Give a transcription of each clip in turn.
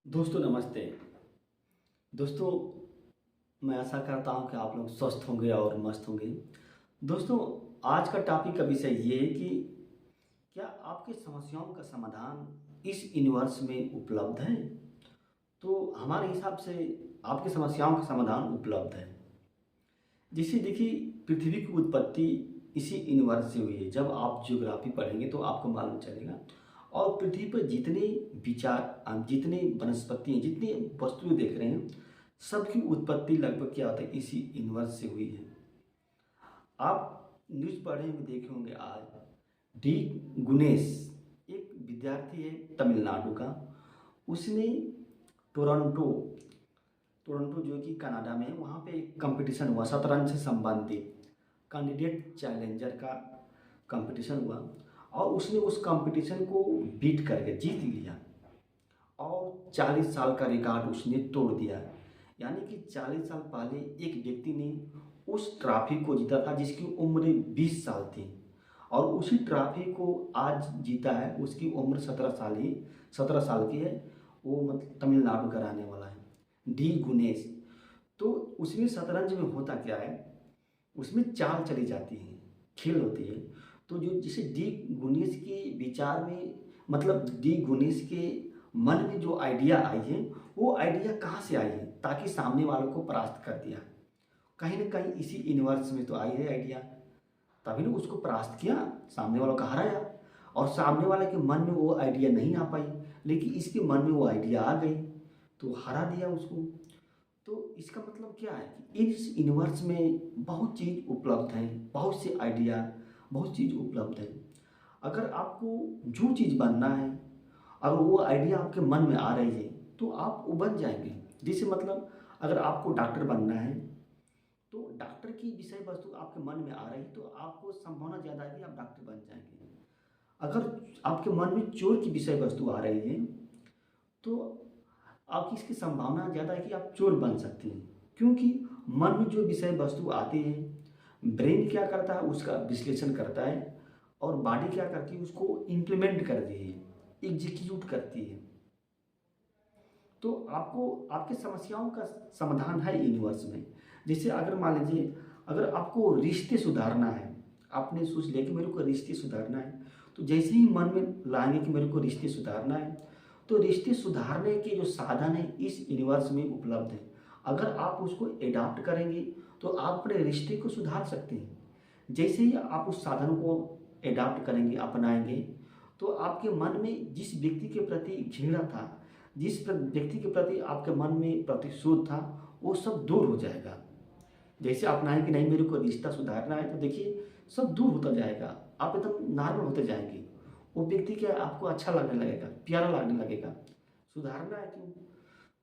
दोस्तों नमस्ते। दोस्तों मैं आशा करता हूँ कि आप लोग स्वस्थ होंगे और मस्त होंगे। दोस्तों आज का टॉपिक का विषय ये है कि क्या आपकी समस्याओं का समाधान इस यूनिवर्स में उपलब्ध है? तो हमारे हिसाब से आपकी समस्याओं का समाधान उपलब्ध है। जैसे देखिए, पृथ्वी की उत्पत्ति इसी यूनिवर्स से हुई है। जब आप ज्योग्राफी पढ़ेंगे तो आपको मालूम चलेगा। और पृथ्वी पर जितने विचार, आप जितने वनस्पति हैं, जितनी वस्तुएं देख रहे हैं, सबकी उत्पत्ति लगभग क्या होता है, इसी यूनिवर्स से हुई है। आप न्यूज़ पढ़े होंगे, देखे होंगे आज डी गुनेश एक विद्यार्थी है तमिलनाडु का। उसने टोरंटो टोरंटो जो कि कनाडा में है, वहाँ पे एक कंपटीशन हुआ शतरंज से संबंधित, कैंडिडेट चैलेंजर का कंपटीशन हुआ। और उसने उस कंपटीशन को बीट करके जीत लिया और 40 साल का रिकॉर्ड उसने तोड़ दिया। यानी कि 40 साल पहले एक व्यक्ति ने उस ट्रॉफी को जीता था जिसकी उम्र 20 साल थी, और उसी ट्रॉफी को आज जीता है। उसकी उम्र 17 साल की है। वो मतलब तमिलनाडु का रहने वाला है, डी गुनेश। तो उसमें शतरंज में होता क्या है, उसमें चाल चली जाती है, खेल होती है। तो जो जिसे डी गुनेश के विचार में, मतलब डी गुनेश के मन में जो आइडिया आई है, वो आइडिया कहाँ से आई है, ताकि सामने वालों को परास्त कर दिया। कहीं ना कहीं इसी यूनिवर्स में तो आई है आइडिया, तभी ना उसको परास्त किया, सामने वालों का हराया। और सामने वाले के मन में वो आइडिया नहीं आ पाई, लेकिन इसके मन में वो आइडिया आ गई, तो हरा दिया उसको। तो इसका मतलब क्या है कि इस यूनिवर्स में बहुत चीज़ उपलब्ध है, बहुत से आइडिया, बहुत चीज़ उपलब्ध है। अगर आपको जो चीज़ बनना है और वो आइडिया आपके मन में आ रही है, तो आप वो बन जाएंगे। जैसे मतलब अगर आपको डॉक्टर बनना है, तो डॉक्टर की विषय वस्तु आपके मन में आ रही, तो आपको संभावना ज़्यादा है कि आप डॉक्टर बन जाएंगे। अगर आपके मन में चोर की विषय वस्तु आ रही है, तो आपकी इसकी संभावना ज़्यादा है कि आप चोर बन सकते हैं। क्योंकि मन में जो विषय वस्तु आती है, ब्रेन क्या करता है, उसका विश्लेषण करता है, और बॉडी क्या करती है, उसको इम्प्लीमेंट करती है, एग्जीक्यूट करती है। तो आपको आपकी समस्याओं का समाधान है यूनिवर्स में। जैसे अगर मान लीजिए, अगर आपको रिश्ते सुधारना है, आपने सोच लिया कि मेरे को रिश्ते सुधारना है, तो जैसे ही मन में लाएंगे कि मेरे को रिश्ते सुधारना है, तो रिश्ते सुधारने के जो साधन है इस यूनिवर्स में उपलब्ध है। अगर आप उसको एडाप्ट करेंगे, तो आप अपने रिश्ते को सुधार सकते हैं। जैसे ही आप उस साधन को एडाप्ट करेंगे, अपनाएंगे, तो आपके मन में जिस व्यक्ति के प्रति घृणा था, व्यक्ति के प्रति आपके मन में प्रतिशोध था, वो सब दूर हो जाएगा। जैसे अपनाएं कि नहीं, मेरे को रिश्ता सुधारना है, तो देखिए सब दूर होता जाएगा, आप एकदम नॉर्मल होते जाएंगे। वो व्यक्ति क्या है, आपको अच्छा लगने लगेगा, प्यारा लगने लगेगा। सुधारना है क्यों?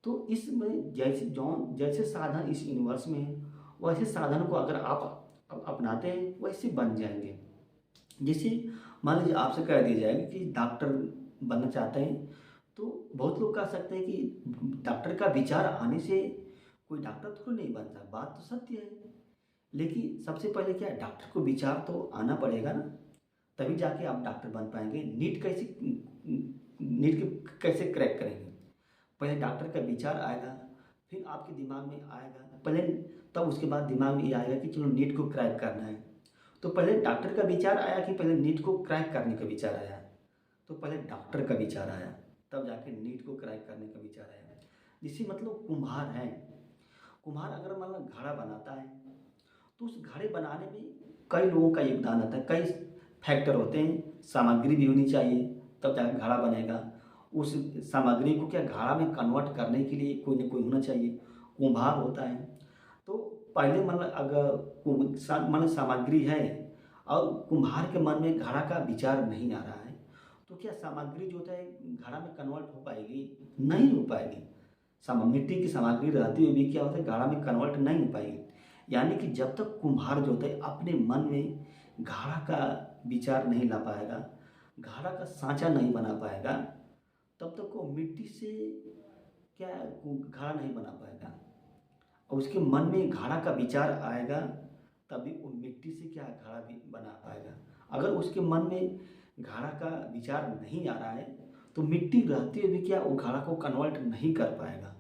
तो इसमें जैसे साधन इस यूनिवर्स में है, वैसे साधन को अगर आप अपनाते हैं, वैसे बन जाएंगे। जैसे मान लीजिए आपसे कह दिया जाएगा कि डॉक्टर बनना चाहते हैं, तो बहुत लोग कह सकते हैं कि डॉक्टर का विचार आने से कोई डॉक्टर थोड़ी नहीं बनता। बात तो सत्य है, लेकिन सबसे पहले क्या है, डॉक्टर को विचार तो आना पड़ेगा ना, तभी जाके आप डॉक्टर बन पाएंगे। नीट कैसे क्रैक करेंगे? पहले डॉक्टर का विचार आएगा, फिर आपके दिमाग में आएगा पहले, तब उसके बाद दिमाग में ये आएगा कि चलो नीट को क्रैक करना है। तो पहले डॉक्टर का विचार आया कि पहले नीट को क्रैक करने का विचार आया? तो पहले डॉक्टर का विचार आया, तब जाके नीट को क्रैक करने का विचार आया। जिससे मतलब कुम्हार है, कुम्हार अगर मतलब घड़ा बनाता है, तो उस घड़े बनाने में कई लोगों का योगदान आता है, कई फैक्टर होते हैं। सामग्री भी होनी चाहिए, तब जाकर घड़ा बनेगा। उस सामग्री को क्या घड़ा में कन्वर्ट करने के लिए कोई ना कोई होना चाहिए, कुम्हार होता है। तो पहले मतलब अगर मतलब सामग्री है और कुम्हार के मन में घड़ा का विचार नहीं आ रहा है, तो क्या सामग्री जो होता है घड़ा में कन्वर्ट हो पाएगी? नहीं हो पाएगी। मिट्टी की सामग्री रहती हुई भी क्या होता है, घड़ा में कन्वर्ट नहीं हो पाएगी। यानी कि जब तक कुम्हार जो होता है अपने मन में घड़ा का विचार नहीं ला पाएगा, घड़ा का सांचा नहीं बना पाएगा, तब तक वो मिट्टी से क्या घड़ा नहीं बना पाएगा। और उसके मन में घड़ा का विचार आएगा, तभी वो मिट्टी से क्या घड़ा भी बना पाएगा। अगर उसके मन में घड़ा का विचार नहीं आ रहा है, तो मिट्टी रहते हुए भी क्या वो घड़ा को कन्वर्ट नहीं कर पाएगा।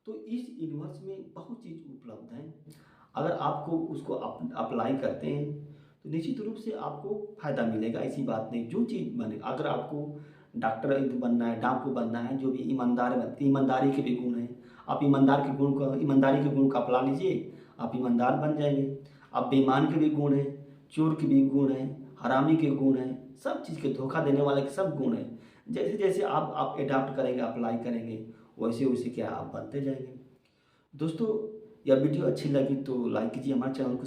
तो इस यूनिवर्स में बहुत चीज़ उपलब्ध है। अगर आपको उसको अप्लाई करते हैं तो निश्चित रूप से आपको फ़ायदा मिलेगा। ऐसी बात नहीं, जो चीज़ बने, अगर आपको डॉक्टर बनना है, डाकू बनना है, जो भी ईमानदारी के भी गुण हैं, आप ईमानदारी के गुण को अपना लीजिए, आप ईमानदार बन जाएंगे। आप बेईमान के भी गुण हैं, चोर के भी गुण हैं, हरामी के गुण हैं, सब चीज़ के धोखा देने वाले के सब गुण हैं। जैसे जैसे आप एडाप्ट करेंगे, अप्लाई करेंगे, वैसे वैसे क्या आप बनते जाएंगे। दोस्तों, यह वीडियो अच्छी लगी तो लाइक कीजिए हमारे चैनल को।